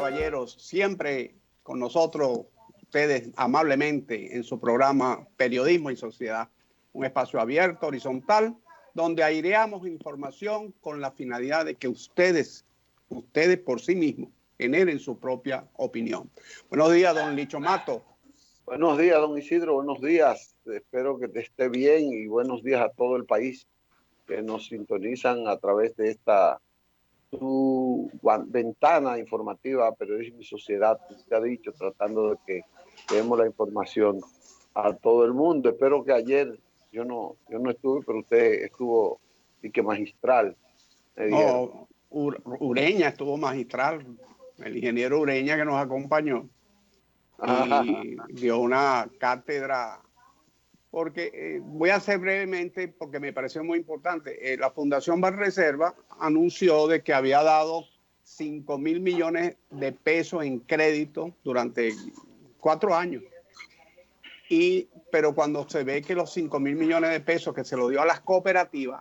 caballeros, siempre con nosotros, ustedes amablemente en su programa Periodismo y Sociedad, un espacio abierto, horizontal, donde aireamos información con la finalidad de que ustedes por sí mismos, generen su propia opinión. Buenos días, don Licho Mato. Buenos días, don Isidro, buenos días. Espero que te esté bien y buenos días a todo el país que nos sintonizan a través de esta tu ventana informativa, Periodismo y Sociedad, usted ha dicho, tratando de que demos la información a todo el mundo. Espero que ayer, yo no estuve, pero usted estuvo y que magistral. No, Ureña estuvo magistral, el ingeniero Ureña que nos acompañó y dio una cátedra, porque voy a hacer brevemente porque me pareció muy importante. La Fundación Banreserva anunció de que había dado 5.000 millones de pesos en crédito durante 4 años. Pero cuando se ve que los 5.000 millones de pesos que se lo dio a las cooperativas,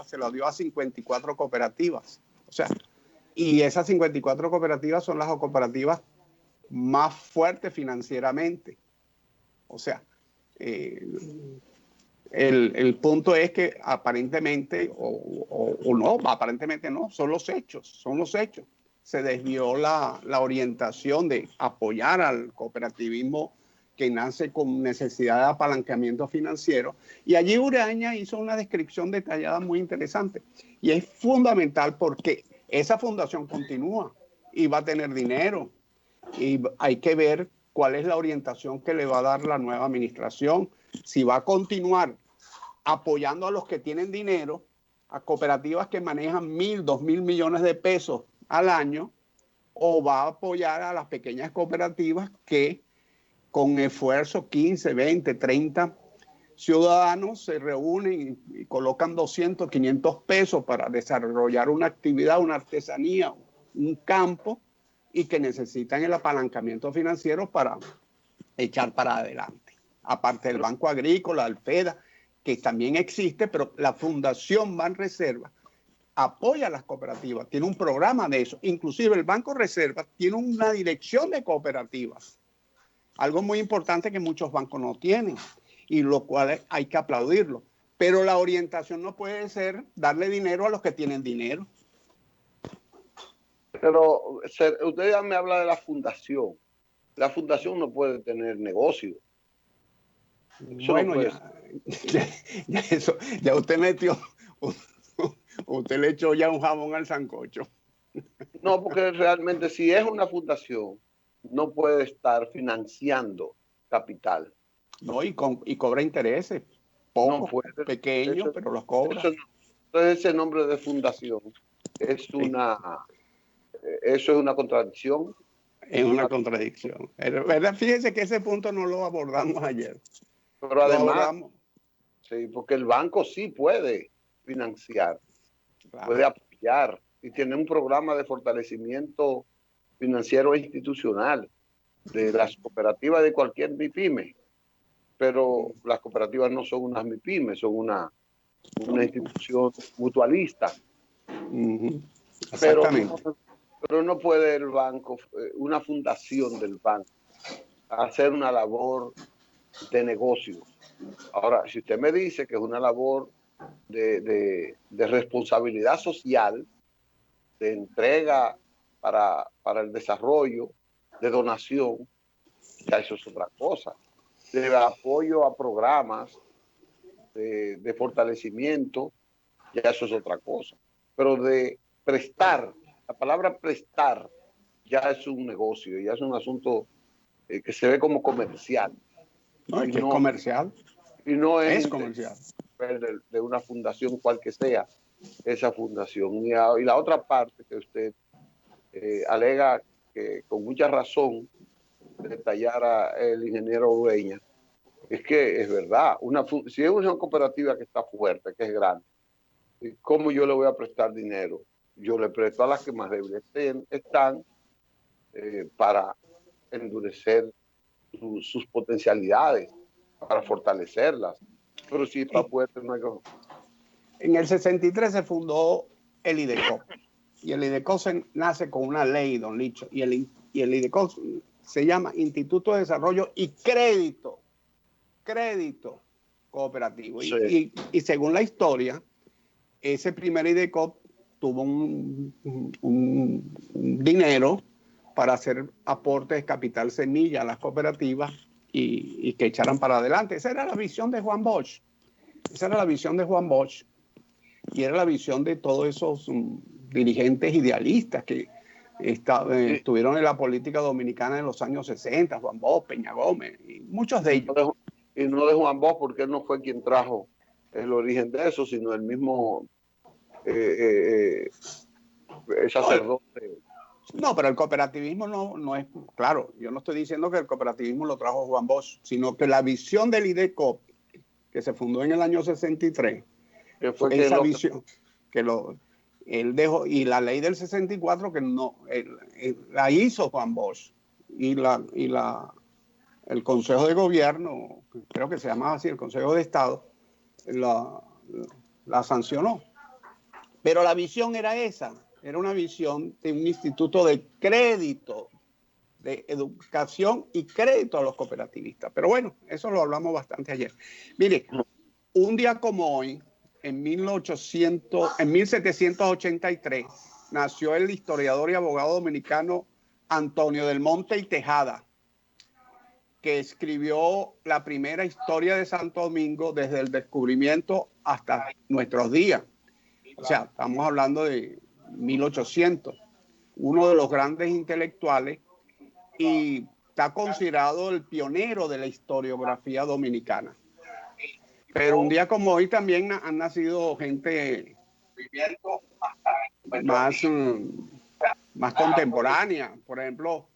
se lo dio a 54 cooperativas. O sea, y esas 54 cooperativas son las cooperativas más fuertes financieramente. O sea, el punto es que aparentemente, aparentemente no, son los hechos. Se desvió la orientación de apoyar al cooperativismo que nace con necesidad de apalancamiento financiero. Y allí Ureña hizo una descripción detallada muy interesante. Y es fundamental porque esa fundación continúa y va a tener dinero. Y hay que ver cuál es la orientación que le va a dar la nueva administración. Si va a continuar apoyando a los que tienen dinero, a cooperativas que manejan 1.000, 2.000 millones de pesos al año, o va a apoyar a las pequeñas cooperativas que con esfuerzo 15, 20, 30 ciudadanos se reúnen y colocan 200, 500 pesos para desarrollar una actividad, una artesanía, un campo, y que necesitan el apalancamiento financiero para echar para adelante. Aparte del Banco Agrícola, Alfeda, que también existe, pero la Fundación Banreserva apoya a las cooperativas, tiene un programa de eso. Inclusive el Banco Reserva tiene una dirección de cooperativas. Algo muy importante que muchos bancos no tienen, y lo cual hay que aplaudirlo. Pero la orientación no puede ser darle dinero a los que tienen dinero. Pero usted ya me habla de la fundación. La fundación no puede tener negocio. Bueno, no ya usted metió, usted le echó ya un jamón al sancocho. No, porque realmente si es una fundación, no puede estar financiando capital. No, y cobra intereses, poco, no puede, pequeños, pero los cobra. Entonces ese nombre de fundación es eso es una contradicción. Es una contradicción. ¿Verdad? Fíjese que ese punto no lo abordamos ayer. Pero además, sí, porque el banco sí puede financiar, claro, puede apoyar y tiene un programa de fortalecimiento financiero e institucional de las cooperativas de cualquier MIPYME. Pero las cooperativas no son unas MIPYME, son una institución mutualista. Exactamente. Pero no puede el banco, una fundación del banco, hacer una labor de negocio. Ahora, si usted me dice que es una labor de responsabilidad social, de entrega para el desarrollo, de donación, ya eso es otra cosa. De apoyo a programas de fortalecimiento, ya eso es otra cosa. Pero de prestar, la palabra prestar ya es un negocio, ya es un asunto que se ve como comercial. No, es que es comercial. Y no es comercial. De una fundación cual que sea esa fundación. Y la otra parte que usted alega que con mucha razón detallara el ingeniero Ureña, es que es verdad, si es una cooperativa que está fuerte, que es grande, ¿cómo yo le voy a prestar dinero? Yo le presto a las que más débiles están para endurecer sus potencialidades, para fortalecerlas. Pero si está fuerte, no hay que... En el 63 se fundó el IDECOP, Y el IDECO nace con una ley, don Licho, y el IDECO se llama Instituto de Desarrollo y Crédito Cooperativo. Sí. Y según la historia, ese primer IDECO tuvo un dinero para hacer aportes de capital semilla a las cooperativas y que echaran para adelante. Esa era la visión de Juan Bosch. Esa era la visión de Juan Bosch y era la visión de todos esos dirigentes idealistas que estuvieron en la política dominicana en los años 60, Juan Bosch, Peña Gómez, y muchos de ellos. Y no de Juan Bosch, porque él no fue quien trajo el origen de eso, sino el mismo el sacerdote. No, pero el cooperativismo no es, claro, yo no estoy diciendo que el cooperativismo lo trajo Juan Bosch, sino que la visión del IDECO, que se fundó en el año 63, Que fue esa visión que él dejó, y la ley del 64 que no, la hizo Juan Bosch, y el Consejo de Gobierno, creo que se llamaba así, el Consejo de Estado, la sancionó. Pero la visión era esa, era una visión de un instituto de crédito, de educación y crédito a los cooperativistas. Pero bueno, eso lo hablamos bastante ayer. Mire, un día como hoy, en 1783, nació el historiador y abogado dominicano Antonio del Monte y Tejada, que escribió la primera historia de Santo Domingo desde el descubrimiento hasta nuestros días. O sea, estamos hablando de 1800. Uno de los grandes intelectuales y está considerado el pionero de la historiografía dominicana. Pero un día como hoy también han nacido gente más contemporánea. Por ejemplo,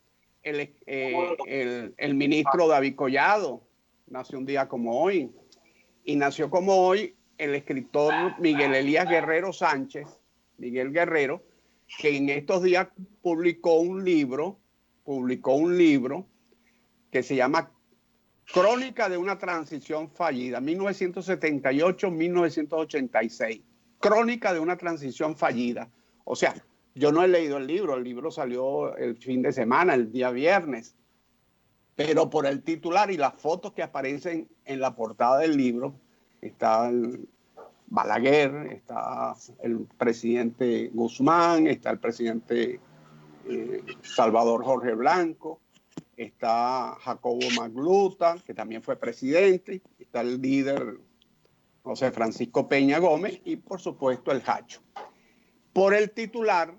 el ministro David Collado nació un día como hoy. Y nació como hoy el escritor Miguel Elías Guerrero Sánchez, Miguel Guerrero, que en estos días publicó un libro que se llama Crónica de una transición fallida, 1978-1986. Crónica de una transición fallida. O sea, yo no he leído el libro salió el fin de semana, el día viernes, pero por el titular y las fotos que aparecen en la portada del libro, está Balaguer, está el presidente Guzmán, está el presidente Salvador Jorge Blanco, está Jacobo Magluta, que también fue presidente, está el líder José Francisco Peña Gómez y por supuesto el Hacho. Por el titular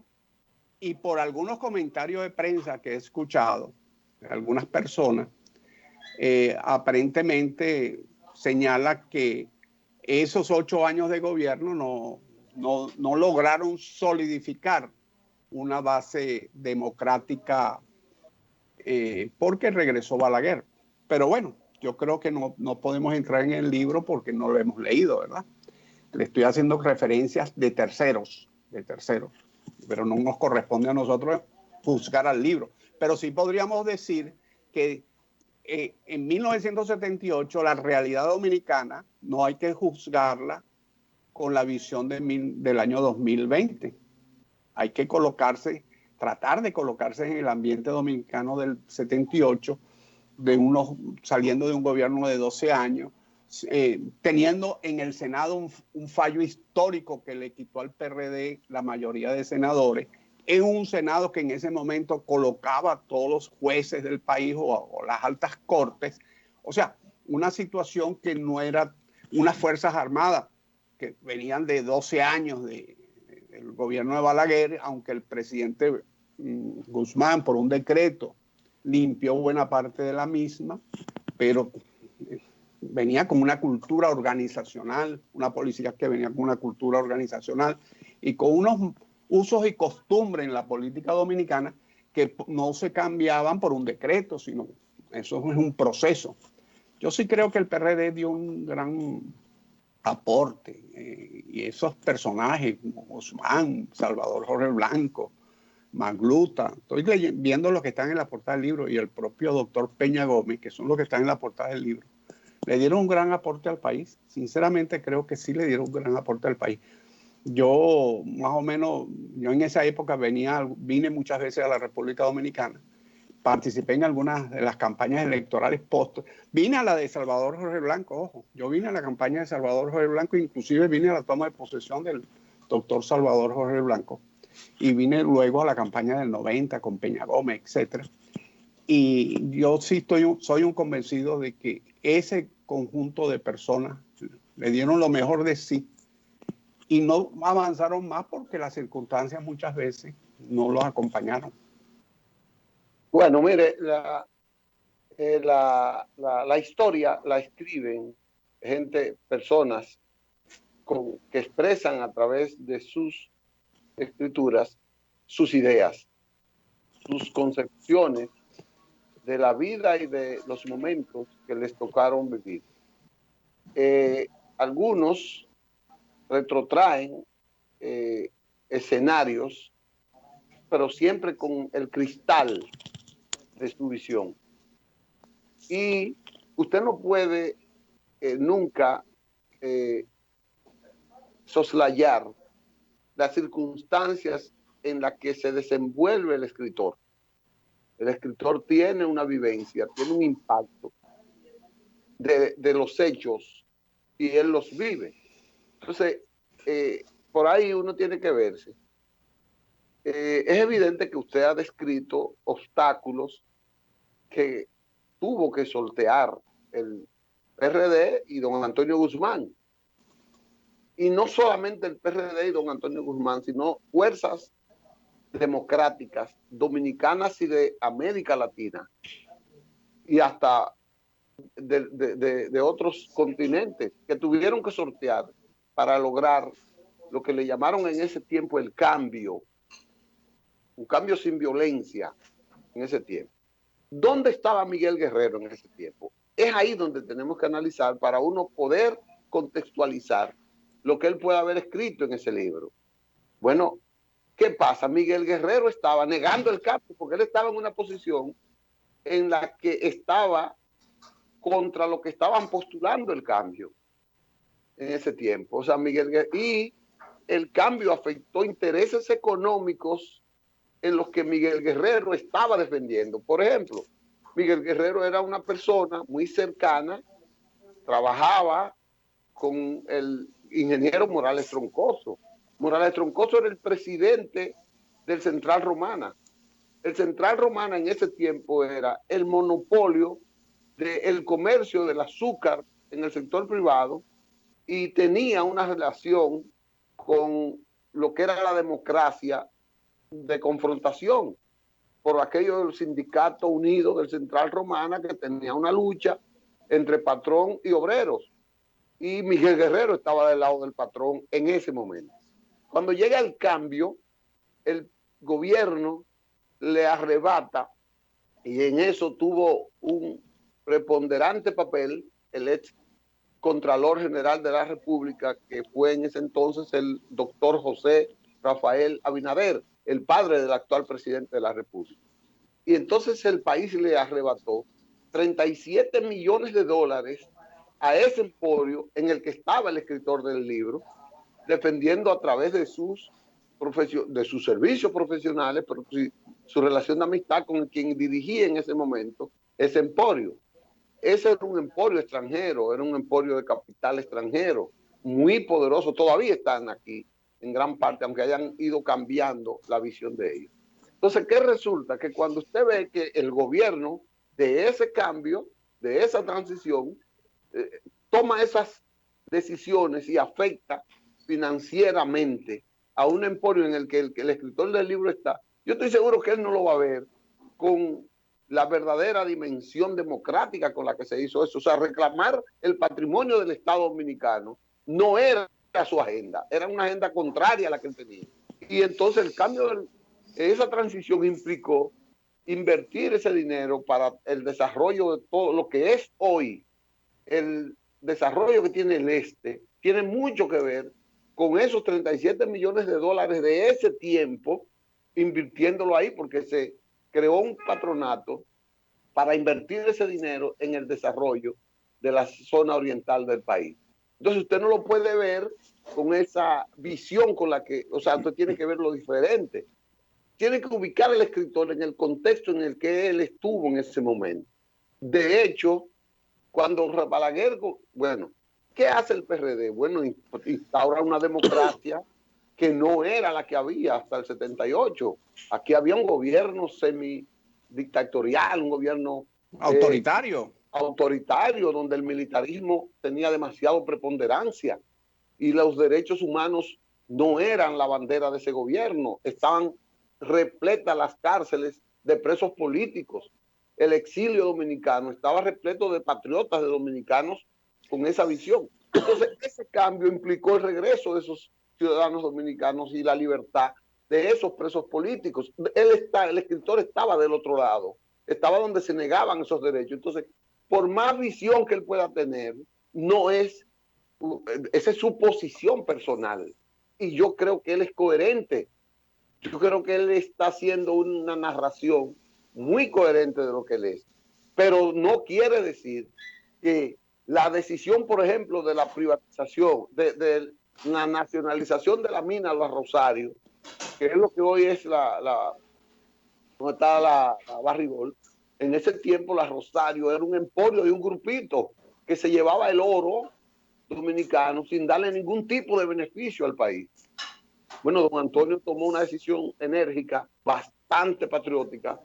y por algunos comentarios de prensa que he escuchado de algunas personas, aparentemente señala que esos 8 años de gobierno no lograron solidificar una base democrática porque regresó Balaguer. Pero bueno, yo creo que no podemos entrar en el libro porque no lo hemos leído, ¿verdad? Le estoy haciendo referencias de terceros, pero no nos corresponde a nosotros juzgar al libro. Pero sí podríamos decir que en 1978 la realidad dominicana no hay que juzgarla con la visión del año 2020. Hay que tratar de colocarse en el ambiente dominicano del 78, saliendo de un gobierno de 12 años, teniendo en el Senado un fallo histórico que le quitó al PRD la mayoría de senadores, en un Senado que en ese momento colocaba a todos los jueces del país o las altas cortes. O sea, una situación que no era unas Fuerzas Armadas que venían de 12 años del gobierno de Balaguer, aunque el presidente Guzmán por un decreto limpió buena parte de la misma, pero venía con una cultura organizacional, una policía que venía con una cultura organizacional y con unos usos y costumbres en la política dominicana que no se cambiaban por un decreto, sino eso es un proceso. Yo sí creo que el PRD dio un gran aporte y esos personajes como Guzmán, Salvador Jorge Blanco, Magluta, estoy viendo los que están en la portada del libro y el propio doctor Peña Gómez, que son los que están en la portada del libro, le dieron un gran aporte al país. Sinceramente creo que sí le dieron un gran aporte al país. Yo más o menos yo en esa época vine muchas veces a la República Dominicana, participé en algunas de las campañas electorales vine a la de Salvador Jorge Blanco, ojo, yo vine a la campaña de Salvador Jorge Blanco, inclusive vine a la toma de posesión del doctor Salvador Jorge Blanco, y vine luego a la campaña del 90 con Peña Gómez, etcétera. Y yo sí soy un convencido de que ese conjunto de personas le dieron lo mejor de sí y no avanzaron más porque las circunstancias muchas veces no los acompañaron. Bueno, mire, la historia la escriben personas que expresan a través de sus escrituras sus ideas, sus concepciones de la vida y de los momentos que les tocaron vivir. Algunos retrotraen escenarios, pero siempre con el cristal de su visión. Y usted no puede nunca soslayar las circunstancias en las que se desenvuelve el escritor. El escritor tiene una vivencia, tiene un impacto de los hechos y él los vive. Entonces, por ahí uno tiene que verse. Es evidente que usted ha descrito obstáculos que tuvo que sortear el PRD y don Antonio Guzmán. Y no solamente el PRD y don Antonio Guzmán, sino fuerzas democráticas dominicanas y de América Latina y hasta de otros continentes que tuvieron que sortear para lograr lo que le llamaron en ese tiempo el cambio, un cambio sin violencia en ese tiempo. ¿Dónde estaba Miguel Guerrero en ese tiempo? Es ahí donde tenemos que analizar para uno poder contextualizar lo que él puede haber escrito en ese libro. Bueno, ¿qué pasa? Miguel Guerrero estaba negando el cambio porque él estaba en una posición en la que estaba contra lo que estaban postulando el cambio en ese tiempo. O sea, y el cambio afectó intereses económicos en los que Miguel Guerrero estaba defendiendo. Por ejemplo, Miguel Guerrero era una persona muy cercana, trabajaba con el ingeniero Morales Troncoso. Morales Troncoso era el presidente del Central Romana. El Central Romana en ese tiempo era el monopolio del comercio del azúcar en el sector privado y tenía una relación con lo que era la democracia de confrontación por aquello del Sindicato Unido del Central Romana, que tenía una lucha entre patrón y obreros. Y Miguel Guerrero estaba del lado del patrón en ese momento. Cuando llega el cambio, el gobierno le arrebata, y en eso tuvo un preponderante papel el ex Contralor General de la República, que fue en ese entonces el doctor José Rafael Abinader, el padre del actual presidente de la República. Y entonces el país le arrebató 37 millones de dólares a ese emporio en el que estaba el escritor del libro, defendiendo a través de sus servicios profesionales, pero su relación de amistad con quien dirigía en ese momento ese emporio. Ese era un emporio extranjero, era un emporio de capital extranjero, muy poderoso, todavía están aquí en gran parte, aunque hayan ido cambiando la visión de ellos. Entonces, ¿qué resulta? Que cuando usted ve que el gobierno de ese cambio, de esa transición, toma esas decisiones y afecta financieramente a un emporio en el que el escritor del libro está, yo estoy seguro que él no lo va a ver con la verdadera dimensión democrática con la que se hizo eso. O sea, reclamar el patrimonio del Estado Dominicano no era su agenda, era una agenda contraria a la que él tenía. Y entonces el cambio esa transición implicó invertir ese dinero para el desarrollo de todo lo que es hoy. El desarrollo que tiene el este tiene mucho que ver con esos 37 millones de dólares de ese tiempo, invirtiéndolo ahí, porque se creó un patronato para invertir ese dinero en el desarrollo de la zona oriental del país. Entonces usted no lo puede ver con esa visión con la que, o sea, usted tiene que verlo diferente. Tiene que ubicar al escritor en el contexto en el que él estuvo en ese momento. De hecho, cuando Balaguer, bueno, ¿qué hace el PRD? Bueno, instaura una democracia que no era la que había hasta el 78. Aquí había un gobierno semidictatorial, un gobierno autoritario, donde el militarismo tenía demasiada preponderancia y los derechos humanos no eran la bandera de ese gobierno. Estaban repletas las cárceles de presos políticos. El exilio dominicano estaba repleto de patriotas de dominicanos con esa visión. Entonces, ese cambio implicó el regreso de esos ciudadanos dominicanos y la libertad de esos presos políticos. El escritor estaba del otro lado, estaba donde se negaban esos derechos. Entonces, por más visión que él pueda tener, no es, esa es su posición personal. Y yo creo que él es coherente. Yo creo que él está haciendo una narración muy coherente de lo que él es. Pero no quiere decir que la decisión, por ejemplo, de la privatización, de la nacionalización de la mina Los Rosarios, que es lo que hoy es donde está la Barrigol, en ese tiempo la Rosario era un emporio de un grupito que se llevaba el oro dominicano sin darle ningún tipo de beneficio al país. Bueno, don Antonio tomó una decisión enérgica, bastante patriótica,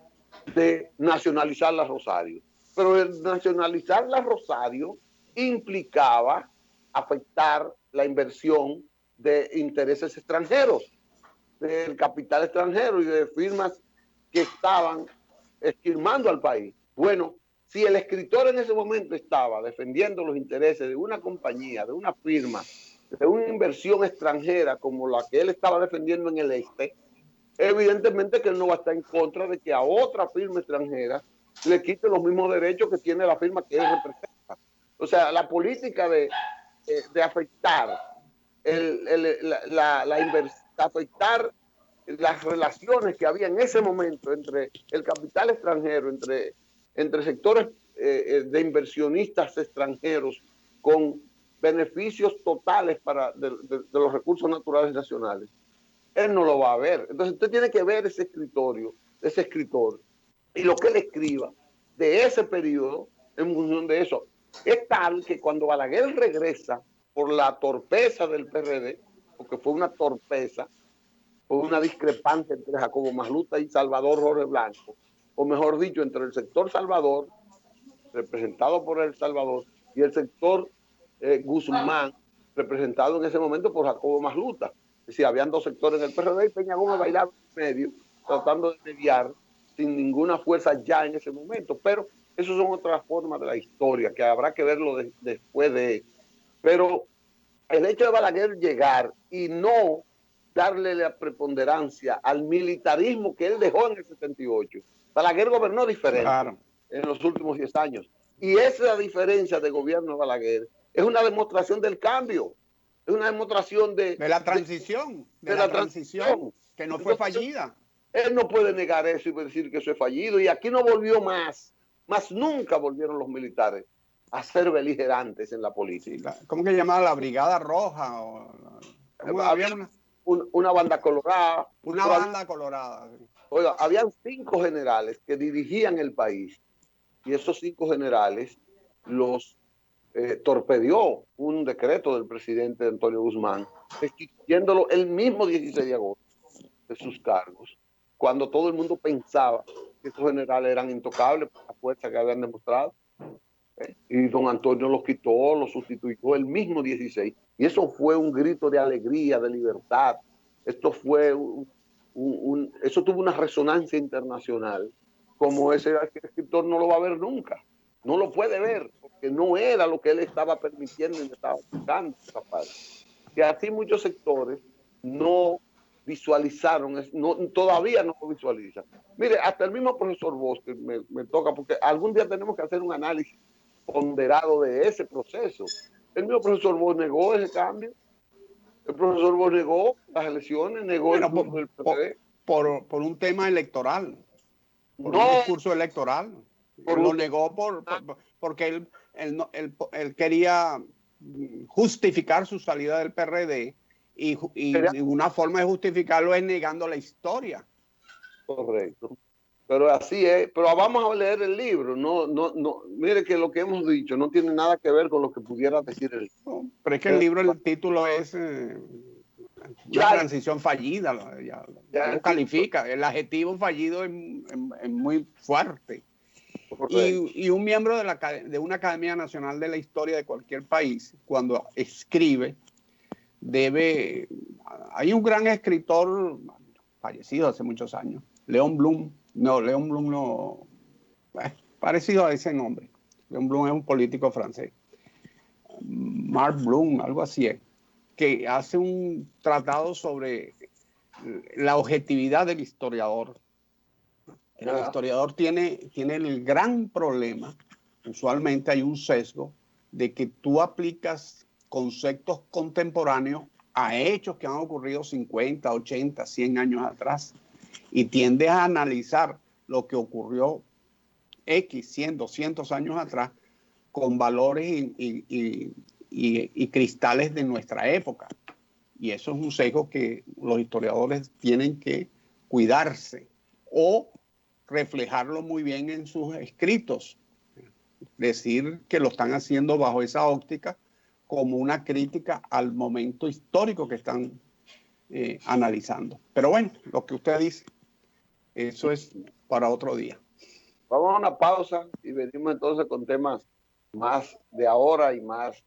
de nacionalizar la Rosario. Pero el nacionalizar la Rosario implicaba afectar la inversión de intereses extranjeros, del capital extranjero y de firmas que estaban esquilmando al país. Bueno, si el escritor en ese momento estaba defendiendo los intereses de una compañía, de una firma, de una inversión extranjera como la que él estaba defendiendo en el este, evidentemente que él no va a estar en contra de que a otra firma extranjera le quite los mismos derechos que tiene la firma que él representa. O sea, la política de afectar la inversión, afectar las relaciones que había en ese momento entre el capital extranjero, entre sectores de inversionistas extranjeros con beneficios totales de los recursos naturales nacionales, él no lo va a ver. Entonces usted tiene que ver ese escritor y lo que él escriba de ese periodo en función de eso. Es tal que cuando Balaguer regresa por la torpeza del PRD, porque fue una torpeza, fue una discrepancia entre Jacobo Masluta y Salvador Jorge Blanco, o mejor dicho, entre el sector Salvador, representado por El Salvador, y el sector Guzmán, representado en ese momento por Jacobo Masluta. Es decir, habían dos sectores en el PRD y Peña Gómez bailaba en medio, tratando de mediar sin ninguna fuerza ya en ese momento. Pero eso son otras formas de la historia, que habrá que verlo después de... Pero el hecho de Balaguer llegar y no darle la preponderancia al militarismo que él dejó en el 78. Balaguer gobernó diferente en los últimos 10 años. Y esa diferencia de gobierno de Balaguer es una demostración del cambio, es una demostración de la transición, de la transición, que no fue fallida. Él no puede negar eso y decir que eso es fallido. Y aquí no volvió más nunca volvieron los militares a ser beligerantes en la política. Sí, ¿cómo que llamaba? La Brigada Roja. Había una banda colorada. Una banda colorada. Oiga, habían 5 generales que dirigían el país y esos 5 generales los torpedió un decreto del presidente Antonio Guzmán, destituyéndolo el mismo 16 de agosto de sus cargos, cuando todo el mundo pensaba que esos generales eran intocables por la fuerza que habían demostrado. Y don Antonio los quitó, los sustituyó el mismo 16. Y eso fue un grito de alegría, de libertad. Esto fue eso tuvo una resonancia internacional, como ese escritor no lo va a ver nunca. No lo puede ver, porque no era lo que él estaba permitiendo y estaba buscando. Y así muchos sectores no visualizaron, todavía no lo visualizan. Mire, hasta el mismo profesor Bosque me toca, porque algún día tenemos que hacer un análisis ponderado de ese proceso. El mismo profesor Bosque negó ese cambio. El profesor Bosque negó las elecciones, negó el PRD. Por un tema electoral, por un discurso electoral. Lo negó porque él quería justificar su salida del PRD y una forma de justificarlo es negando la historia. Correcto. Pero así es. Pero vamos a leer el libro. No, mire que lo que hemos dicho no tiene nada que ver con lo que pudiera decir el libro. No, pero es que el libro, el título es una transición fallida. Ya lo califica. El adjetivo fallido es muy fuerte. Y un miembro de una Academia Nacional de la Historia de cualquier país, cuando escribe, hay un gran escritor fallecido hace muchos años, Leon Blum, parecido a ese nombre. Leon Blum es un político francés. Mark Bloom, algo así es, que hace un tratado sobre la objetividad del historiador. El historiador tiene el gran problema, usualmente hay un sesgo, de que tú aplicas conceptos contemporáneos a hechos que han ocurrido 50, 80, 100 años atrás y tiendes a analizar lo que ocurrió X, 100, 200 años atrás con valores y cristales de nuestra época. Y eso es un sesgo que los historiadores tienen que cuidarse o reflejarlo muy bien en sus escritos. Decir que lo están haciendo bajo esa óptica como una crítica al momento histórico que están analizando. Pero bueno, lo que usted dice, eso es para otro día. Vamos a una pausa y venimos entonces con temas más de ahora y más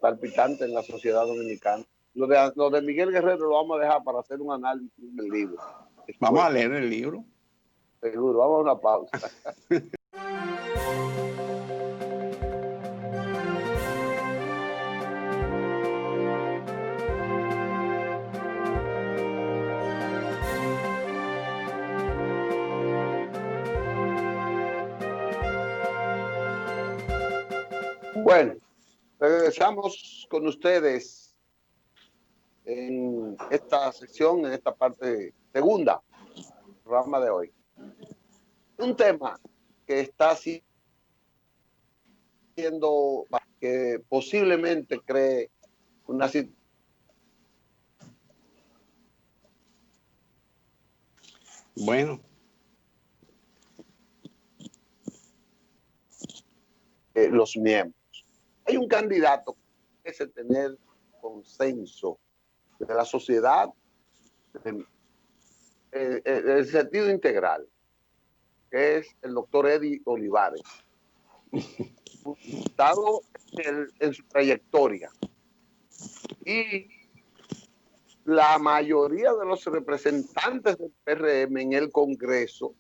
palpitantes en la sociedad dominicana. Lo de Miguel Guerrero lo vamos a dejar para hacer un análisis del libro. Después, vamos a leer el libro. Seguro, vamos a una pausa. Bueno, regresamos con ustedes en esta sección, en esta parte segunda del programa de hoy. Un tema que está haciendo que posiblemente cree una situación. Bueno. Los miembros. Hay un candidato que debe tener consenso de la sociedad en el sentido integral, que es el doctor Eddie Olivares. Dado en su trayectoria y la mayoría de los representantes del PRM en el Congreso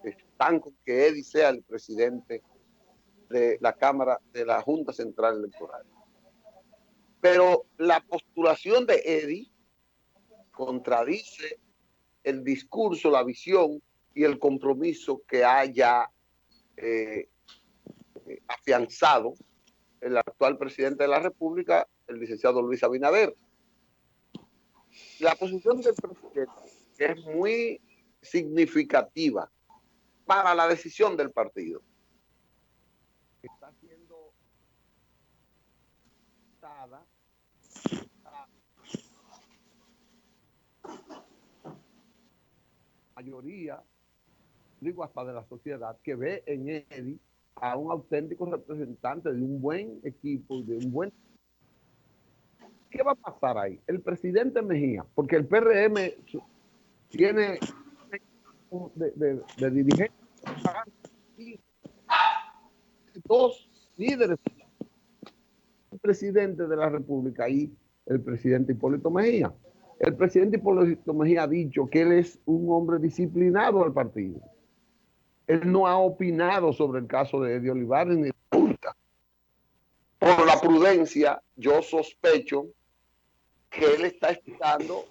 están con que Eddie sea el presidente de la Cámara de la Junta Central Electoral. Pero la postulación de Eddie contradice el discurso, la visión y el compromiso que haya afianzado el actual presidente de la República, el licenciado Luis Abinader. La posición del presidente es muy significativa para la decisión del partido. Está siendo dada a la mayoría, digo hasta de la sociedad, que ve en Eddie a un auténtico representante de un buen equipo, de un buen... ¿Qué va a pasar ahí? El presidente Mejía, porque el PRM tiene de dirigentes y dos líderes, el presidente de la República y el presidente Hipólito Mejía. El presidente Hipólito Mejía ha dicho que él es un hombre disciplinado al partido. Él no ha opinado sobre el caso de Eddie Olivares ni de la Junta. Por la prudencia, yo sospecho que él está esperando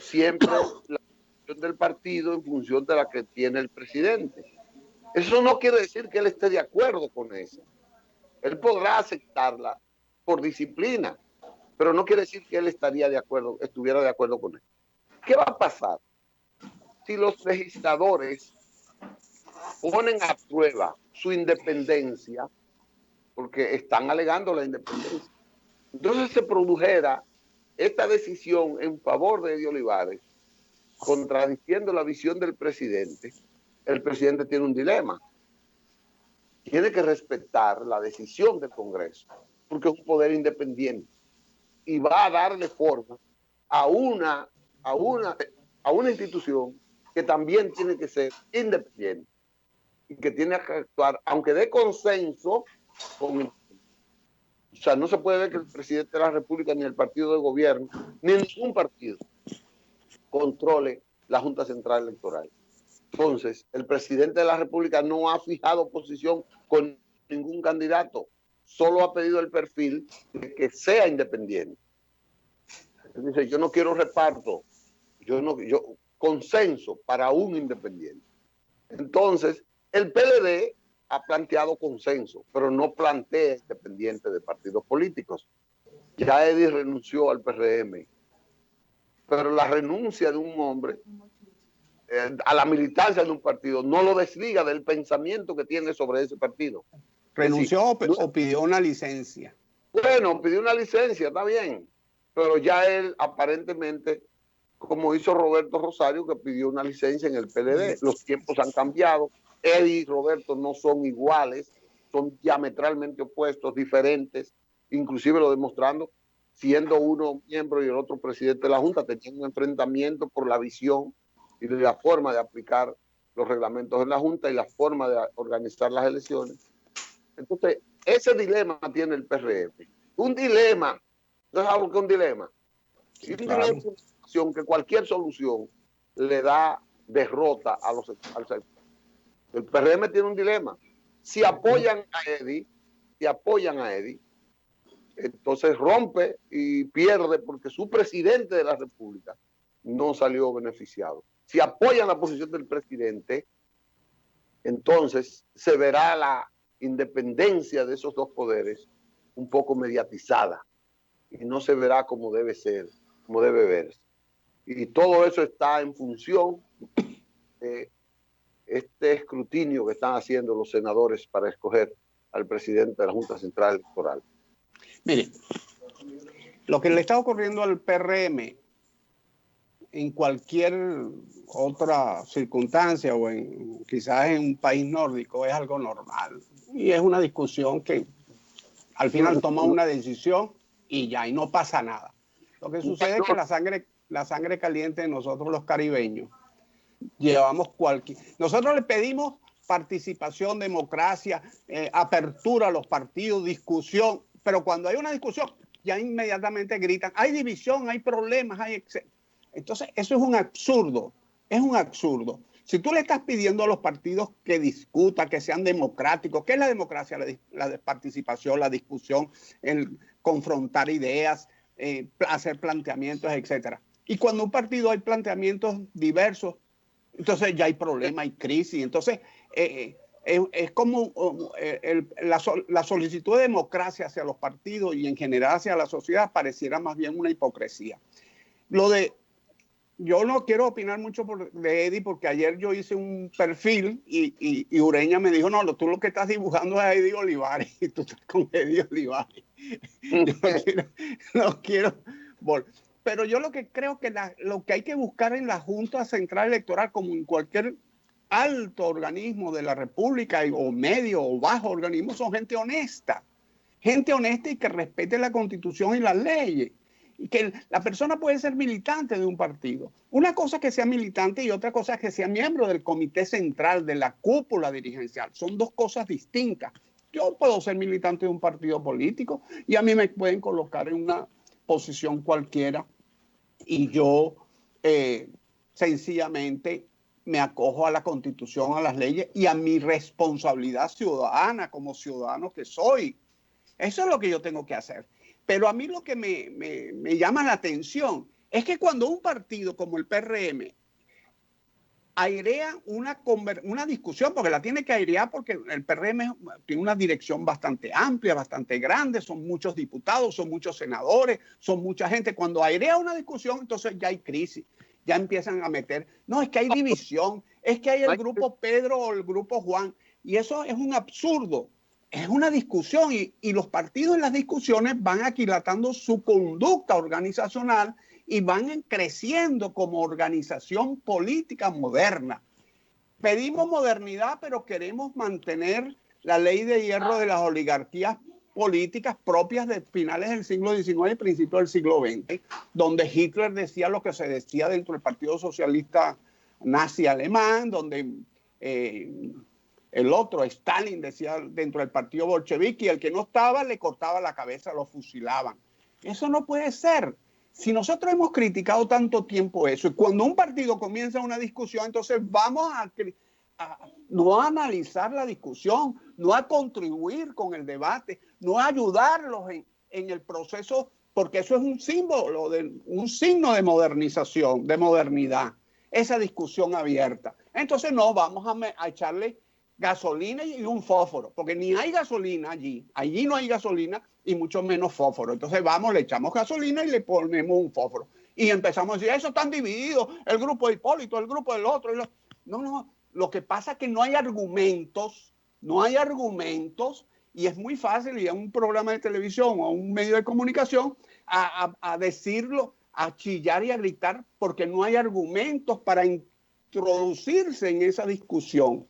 siempre la posición del partido en función de la que tiene el presidente. Eso no quiere decir que él esté de acuerdo con eso. Él podrá aceptarla por disciplina, pero no quiere decir que él estuviera de acuerdo con él. ¿Qué va a pasar si los legisladores ponen a prueba su independencia porque están alegando la independencia. Entonces se produjera esta decisión en favor de Eddie Olivares, contradiciendo la visión del presidente. El presidente tiene un dilema. Tiene que respetar la decisión del Congreso, porque es un poder independiente y va a darle forma a una institución que también tiene que ser independiente y que tiene que actuar, aunque dé consenso con el... O sea, no se puede ver que el presidente de la República, ni el partido de gobierno, ni ningún partido controle la Junta Central Electoral. Entonces, el presidente de la República no ha fijado posición con ningún candidato, solo ha pedido el perfil de que sea independiente. Dice, yo no quiero reparto, yo consenso para un independiente. Entonces, el PLD ha planteado consenso, pero no plantea independiente de partidos políticos. Ya Eddie renunció al PRM, pero la renuncia de un hombre a la militancia de un partido no lo desliga del pensamiento que tiene sobre ese partido. ¿Renunció o pidió una licencia? Bueno, pidió una licencia, está bien, pero ya él aparentemente, como hizo Roberto Rosario, que pidió una licencia en el PLD, los tiempos han cambiado, Eddie y Roberto no son iguales, son diametralmente opuestos, diferentes, inclusive lo demostrando, siendo uno miembro y el otro presidente de la Junta, tenían un enfrentamiento por la visión y la forma de aplicar los reglamentos en la Junta y la forma de organizar las elecciones. Entonces, ese dilema tiene el PRM. Un dilema, ¿no sabes qué es un dilema? Sí, un claro. dilema es una situación que cualquier solución le da derrota al sector. El PRM tiene un dilema. Si apoyan a Eddie, entonces rompe y pierde porque su presidente de la República no salió beneficiado. Si apoyan la posición del presidente, entonces se verá la independencia de esos dos poderes un poco mediatizada y no se verá como debe ser, como debe verse. Y todo eso está en función de este escrutinio que están haciendo los senadores para escoger al presidente de la Junta Central Electoral. Mire, lo que le está ocurriendo al PRM en cualquier otra circunstancia o quizás en un país nórdico es algo normal. Y es una discusión que al final toma una decisión y ya, y no pasa nada. Lo que sucede es que la sangre caliente de nosotros los caribeños, nosotros le pedimos participación, democracia, apertura a los partidos, discusión, pero cuando hay una discusión ya inmediatamente gritan, hay división, hay problemas, entonces eso es un absurdo, Si tú le estás pidiendo a los partidos que discutan, que sean democráticos, ¿qué es la democracia? La participación, la discusión, el confrontar ideas, hacer planteamientos, etc. Y cuando un partido hay planteamientos diversos, entonces ya hay problema, hay crisis. Entonces es como la solicitud de democracia hacia los partidos y en general hacia la sociedad pareciera más bien una hipocresía. Yo no quiero opinar mucho de Eddie porque ayer yo hice un perfil y Ureña me dijo, no, tú lo que estás dibujando es a Eddie Olivares y tú estás con Eddie Olivares. Yo no quiero volver. Pero yo lo que creo que lo que hay que buscar en la Junta Central Electoral, como en cualquier alto organismo de la República o medio o bajo organismo, son gente honesta y que respete la Constitución y las leyes. Y que la persona puede ser militante de un partido. Una cosa es que sea militante y otra cosa es que sea miembro del comité central, de la cúpula dirigencial. Son dos cosas distintas. Yo puedo ser militante de un partido político y a mí me pueden colocar en una posición cualquiera y yo sencillamente me acojo a la Constitución, a las leyes y a mi responsabilidad ciudadana como ciudadano que soy. Eso es lo que yo tengo que hacer. Pero a mí lo que me llama la atención es que cuando un partido como el PRM airea una discusión, porque la tiene que airear porque el PRM tiene una dirección bastante amplia, bastante grande, son muchos diputados, son muchos senadores, son mucha gente. Cuando airea una discusión, entonces ya hay crisis, ya empiezan a meter, no, es que hay división, es que hay el grupo Pedro o el grupo Juan, y eso es un absurdo. es una discusión y los partidos en las discusiones van aquilatando su conducta organizacional y van creciendo como organización política moderna. Pedimos modernidad, pero queremos mantener la ley de hierro de las oligarquías políticas propias de finales del siglo XIX y principios del siglo XX, donde Hitler decía lo que se decía dentro del Partido Socialista Nazi alemán, donde el otro, Stalin, decía dentro del partido bolchevique, y el que no estaba le cortaba la cabeza, lo fusilaban. Eso no puede ser. Si nosotros hemos criticado tanto tiempo eso, y cuando un partido comienza una discusión, entonces vamos a no a analizar la discusión, no a contribuir con el debate, no a ayudarlos en el proceso, porque eso es un símbolo, un signo de modernización, de modernidad, esa discusión abierta. Entonces no, vamos a echarle gasolina y un fósforo, porque ni hay gasolina allí no hay gasolina y mucho menos fósforo. Entonces vamos, le echamos gasolina y le ponemos un fósforo. Y empezamos a decir, eso están divididos, el grupo de Hipólito, el grupo del otro. No, lo que pasa es que no hay argumentos, y es muy fácil ir a un programa de televisión o a un medio de comunicación a decirlo, a chillar y a gritar, porque no hay argumentos para introducirse en esa discusión.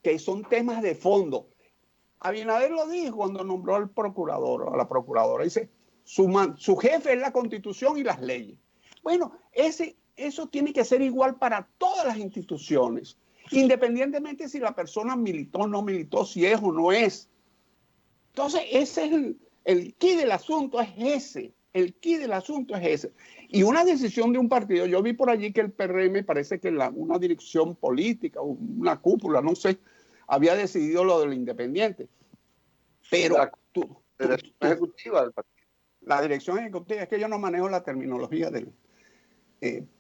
Que son temas de fondo. Abinader lo dijo cuando nombró al procurador, a la procuradora. Dice, su jefe es la Constitución y las leyes. Bueno, eso tiene que ser igual para todas las instituciones, independientemente si la persona militó o no militó, si es o no es. Entonces, ese es el quid del asunto, es ese. El quid del asunto es ese. Y una decisión de un partido, yo vi por allí que el PRM, parece que una dirección política, una cúpula, no sé, había decidido lo del independiente. Pero la dirección ejecutiva del partido. La dirección ejecutiva, es que yo no manejo la terminología del...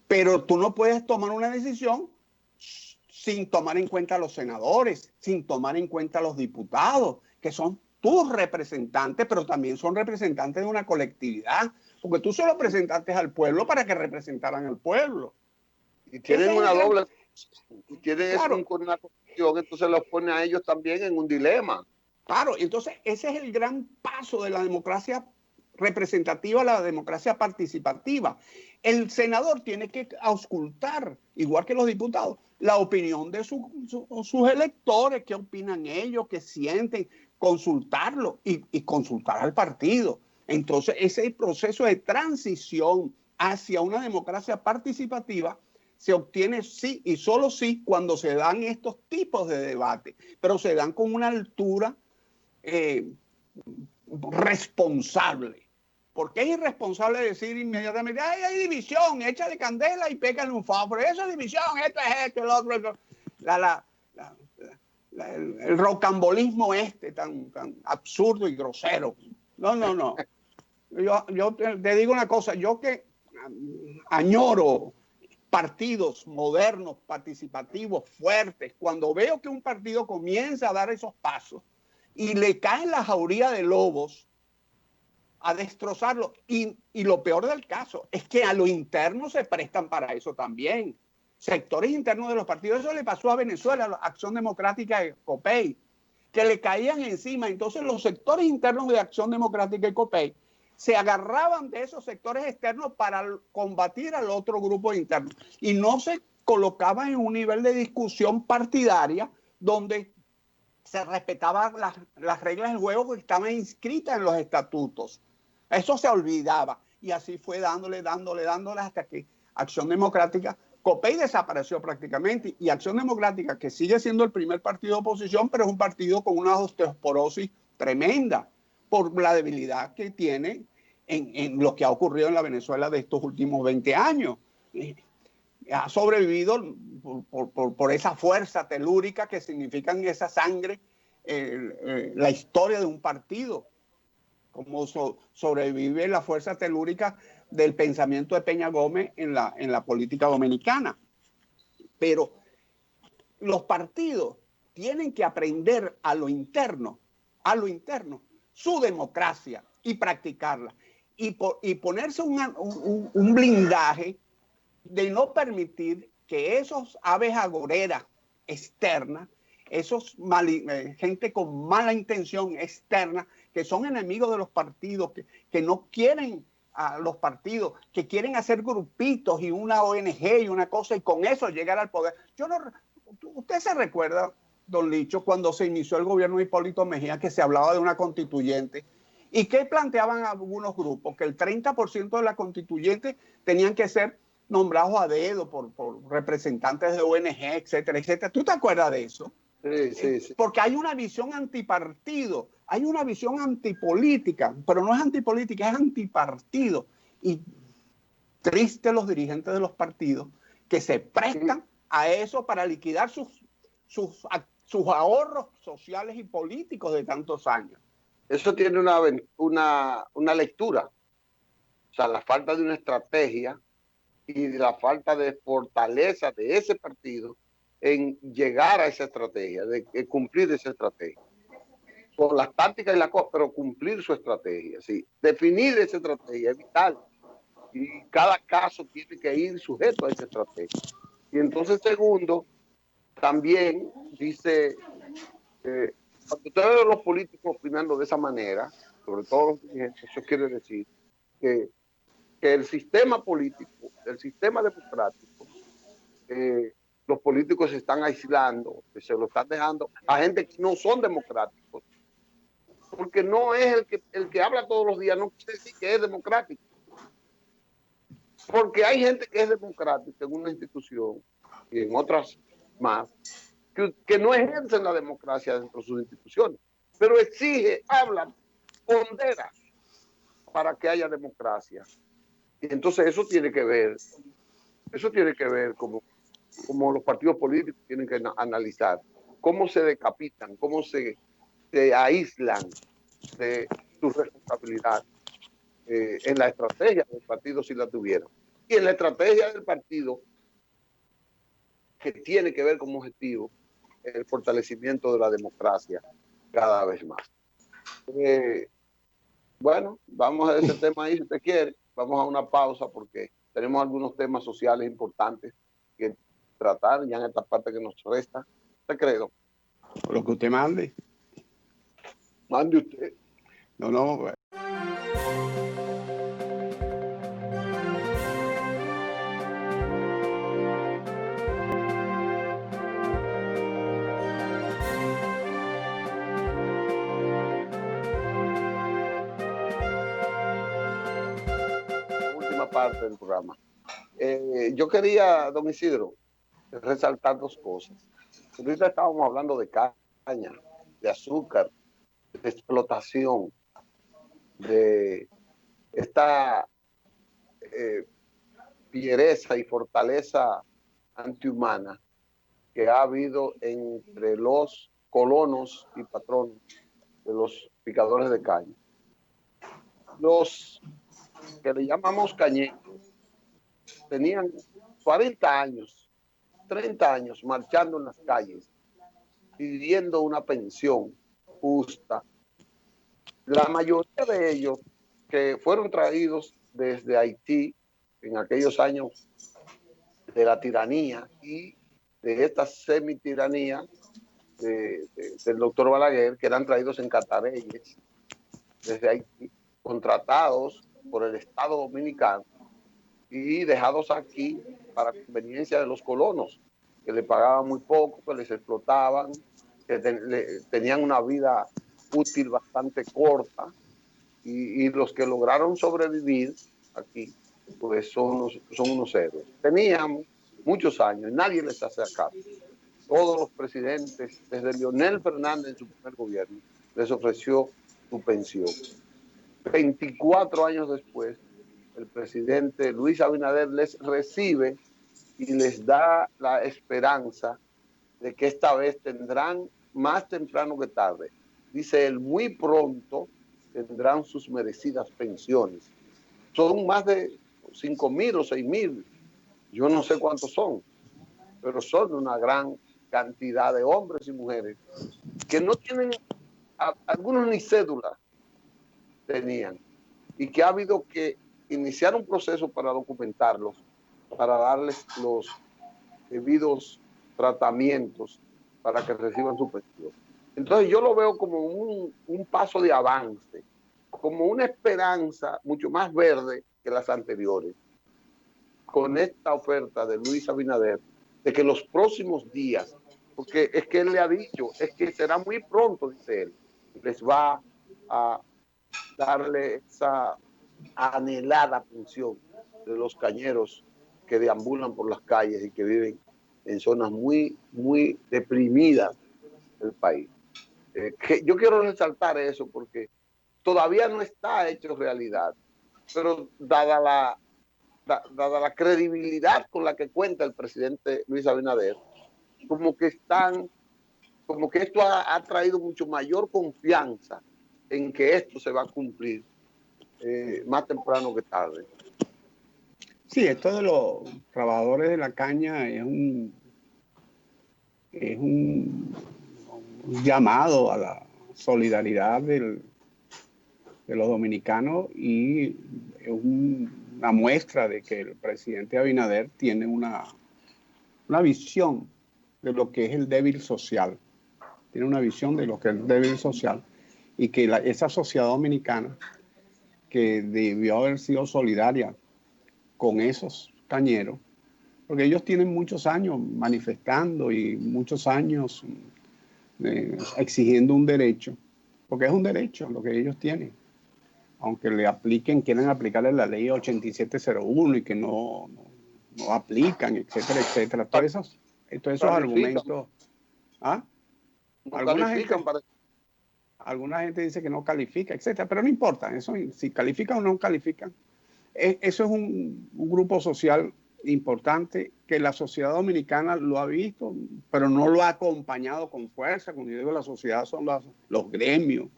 pero tú no puedes tomar una decisión sin tomar en cuenta a los senadores, sin tomar en cuenta a los diputados, que son tus representantes, pero también son representantes de una colectividad, porque tú solo representaste al pueblo para que representaran al pueblo. Y tienen una doble, y tienen claro, una condición, entonces los pone a ellos también en un dilema. Claro, entonces ese es el gran paso de la democracia representativa a la democracia participativa. El senador tiene que auscultar, igual que los diputados, la opinión de sus electores, qué opinan ellos, qué sienten, consultarlo y consultar al partido. Entonces, ese proceso de transición hacia una democracia participativa se obtiene sí y solo sí cuando se dan estos tipos de debate, pero se dan con una altura responsable. Porque es irresponsable decir inmediatamente, ay, hay división, échale candela y pégale un fósforo. Eso es división, esto es esto, el otro. El rocambolismo tan absurdo y grosero. No. Yo te digo una cosa, yo que añoro partidos modernos, participativos, fuertes, cuando veo que un partido comienza a dar esos pasos y le caen la jauría de lobos a destrozarlo. Y lo peor del caso es que a lo interno se prestan para eso también. Sectores internos de los partidos. Eso le pasó a Venezuela, a la Acción Democrática de COPEI, que le caían encima. Entonces los sectores internos de Acción Democrática y COPEI se agarraban de esos sectores externos para combatir al otro grupo interno. Y no se colocaban en un nivel de discusión partidaria donde se respetaban las reglas del juego que estaban inscritas en los estatutos. Eso se olvidaba. Y así fue dándole hasta que Acción Democrática, COPEI desapareció prácticamente, y Acción Democrática, que sigue siendo el primer partido de oposición, pero es un partido con una osteoporosis tremenda por la debilidad que tiene en lo que ha ocurrido en la Venezuela de estos últimos 20 años. Ha sobrevivido por esa fuerza telúrica que significan esa sangre, la historia de un partido, como sobrevive la fuerza telúrica del pensamiento de Peña Gómez en la política dominicana. Pero los partidos tienen que aprender a lo interno, su democracia y practicarla. Y ponerse un blindaje de no permitir que esos aves agoreras externas gente con mala intención externa, que son enemigos de los partidos, que no quieren a los partidos, que quieren hacer grupitos y una ONG y una cosa, y con eso llegar al poder. Usted se recuerda, don Licho, cuando se inició el gobierno de Hipólito Mejía, que se hablaba de una constituyente, y que planteaban algunos grupos, que el 30% de la constituyente tenían que ser nombrados a dedo por representantes de ONG, etcétera, etcétera. ¿Tú te acuerdas de eso? Sí. Porque hay una visión antipartido, hay una visión antipolítica, pero no es antipolítica, es antipartido. Y triste los dirigentes de los partidos que se prestan a eso para liquidar sus ahorros sociales y políticos de tantos años. Eso tiene una lectura. O sea, la falta de una estrategia y de la falta de fortaleza de ese partido en llegar a esa estrategia, de cumplir esa estrategia. Con las tácticas y las cosas, pero cumplir su estrategia. ¿Sí? Definir esa estrategia es vital. Y cada caso tiene que ir sujeto a esa estrategia. Y entonces, segundo, también dice, cuando usted ve a los políticos opinando de esa manera, sobre todo los dirigentes, eso quiere decir que el sistema político, el sistema democrático, los políticos se están aislando, que se lo están dejando a gente que no son democráticos, porque no es el que habla todos los días, no quiere decir que es democrático. Porque hay gente que es democrática en una institución y en otras más, que no ejercen la democracia dentro de sus instituciones, pero exige, habla, pondera para que haya democracia. Y entonces eso tiene que ver como los partidos políticos tienen que analizar cómo se decapitan, cómo se aíslan de su responsabilidad en la estrategia del partido si la tuvieran. Y en la estrategia del partido que tiene que ver como objetivo el fortalecimiento de la democracia cada vez más. Bueno, vamos a ese tema ahí si usted quiere. Vamos a una pausa porque tenemos algunos temas sociales importantes que tratar ya en esta parte que nos resta. ¿Te creo? Lo que usted mande. Mande usted. No. Parte del programa. Yo quería, don Isidro, resaltar dos cosas. Ahorita estábamos hablando de caña, de azúcar, de explotación, de esta fiereza y fortaleza antihumana que ha habido entre los colonos y patronos de los picadores de caña. Los que le llamamos cañeros tenían 40 años, 30 años marchando en las calles, pidiendo una pensión justa. La mayoría de ellos que fueron traídos desde Haití en aquellos años de la tiranía y de esta semitiranía del doctor Balaguer, que eran traídos en catareyes desde Haití, contratados por el Estado Dominicano y dejados aquí para conveniencia de los colonos, que le pagaban muy poco, que les explotaban, que tenían una vida útil bastante corta, y los que lograron sobrevivir aquí, pues son unos héroes. Tenían muchos años y nadie les hace caso. Todos los presidentes, desde Leonel Fernández en su primer gobierno, les ofreció su pensión. 24 años después, el presidente Luis Abinader les recibe y les da la esperanza de que esta vez tendrán, más temprano que tarde, dice él, muy pronto tendrán sus merecidas pensiones. Son más de 5,000 o 6,000, yo no sé cuántos son, pero son una gran cantidad de hombres y mujeres que no tienen, algunos ni cédula tenían, y que ha habido que iniciar un proceso para documentarlos, para darles los debidos tratamientos para que reciban su pensión. Entonces yo lo veo como un paso de avance, como una esperanza mucho más verde que las anteriores, con esta oferta de Luis Abinader, de que los próximos días, porque es que él le ha dicho, es que será muy pronto, dice él, les va a darle esa anhelada pensión de los cañeros que deambulan por las calles y que viven en zonas muy, muy deprimidas del país. Que yo quiero resaltar eso porque todavía no está hecho realidad, pero dada la credibilidad con la que cuenta el presidente Luis Abinader, como que como que esto ha traído mucho mayor confianza en que esto se va a cumplir más temprano que tarde. Sí, esto de los trabajadores de la caña es un llamado a la solidaridad de los dominicanos y es una muestra de que el presidente Abinader tiene una visión de lo que es el débil social. Tiene una visión de lo que es el débil social y que esa sociedad dominicana que debió haber sido solidaria con esos cañeros, porque ellos tienen muchos años manifestando y muchos años exigiendo un derecho, porque es un derecho lo que ellos tienen, aunque le apliquen, quieran aplicarle la ley 8701 y que no aplican, etcétera, etcétera. Todos esos argumentos. ¿Ah? No califican para... Alguna gente dice que no califica, etcétera, pero no importa, eso, si califican o no califican. Eso es un grupo social importante que la sociedad dominicana lo ha visto, pero no lo ha acompañado con fuerza. Cuando yo digo la sociedad, son los gremios,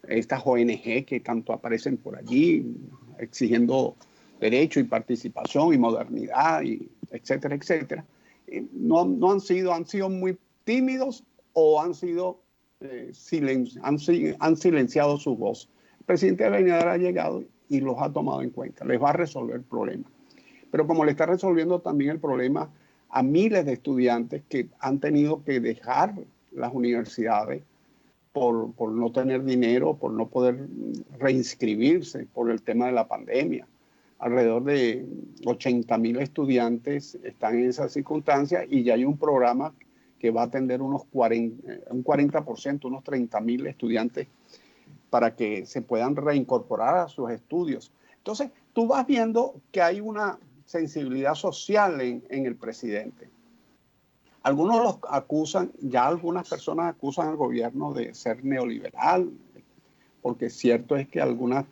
estas ONG que tanto aparecen por allí, exigiendo derecho y participación y modernidad, y etcétera, etcétera. No han sido muy tímidos o han sido han silenciado su voz. El presidente Abinader ha llegado y los ha tomado en cuenta, les va a resolver el problema. Pero como le está resolviendo también el problema a miles de estudiantes que han tenido que dejar las universidades por no tener dinero, por no poder reinscribirse por el tema de la pandemia. Alrededor de 80,000 estudiantes están en esa circunstancia y ya hay un programa que va a atender un 40%, unos 30,000 estudiantes para que se puedan reincorporar a sus estudios. Entonces, tú vas viendo que hay una sensibilidad social en el presidente. Algunos los acusan, ya algunas personas acusan al gobierno de ser neoliberal, porque cierto es que algunas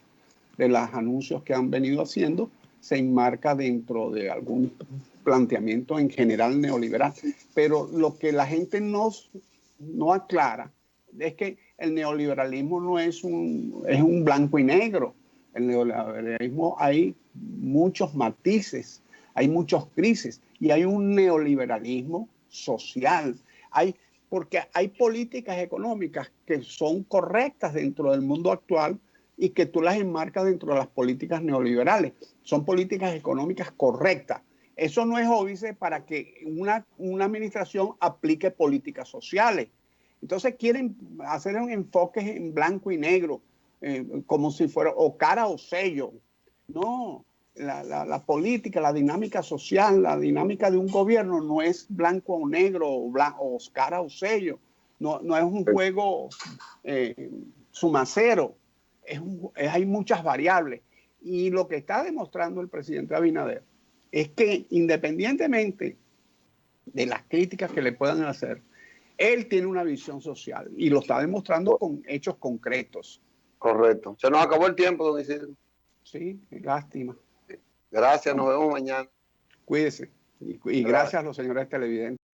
de los anuncios que han venido haciendo se enmarca dentro de algún planteamiento en general neoliberal. Pero lo que la gente no aclara es que el neoliberalismo no es un blanco y negro. El neoliberalismo hay muchos matices, hay muchos crisis y hay un neoliberalismo social. Porque hay políticas económicas que son correctas dentro del mundo actual y que tú las enmarcas dentro de las políticas neoliberales. Son políticas económicas correctas. Eso no es óbice para que una administración aplique políticas sociales. Entonces quieren hacer un enfoque en blanco y negro, como si fuera o cara o sello. No, la política, la dinámica social, la dinámica de un gobierno no es blanco o negro o cara o sello. No es un juego sumacero. Hay muchas variables. Y lo que está demostrando el presidente Abinader es que independientemente de las críticas que le puedan hacer, él tiene una visión social y lo está demostrando con hechos concretos. Correcto. Se nos acabó el tiempo, don Isidro. Sí, lástima. Gracias, nos vemos mañana. Cuídese. Y gracias a los señores televidentes.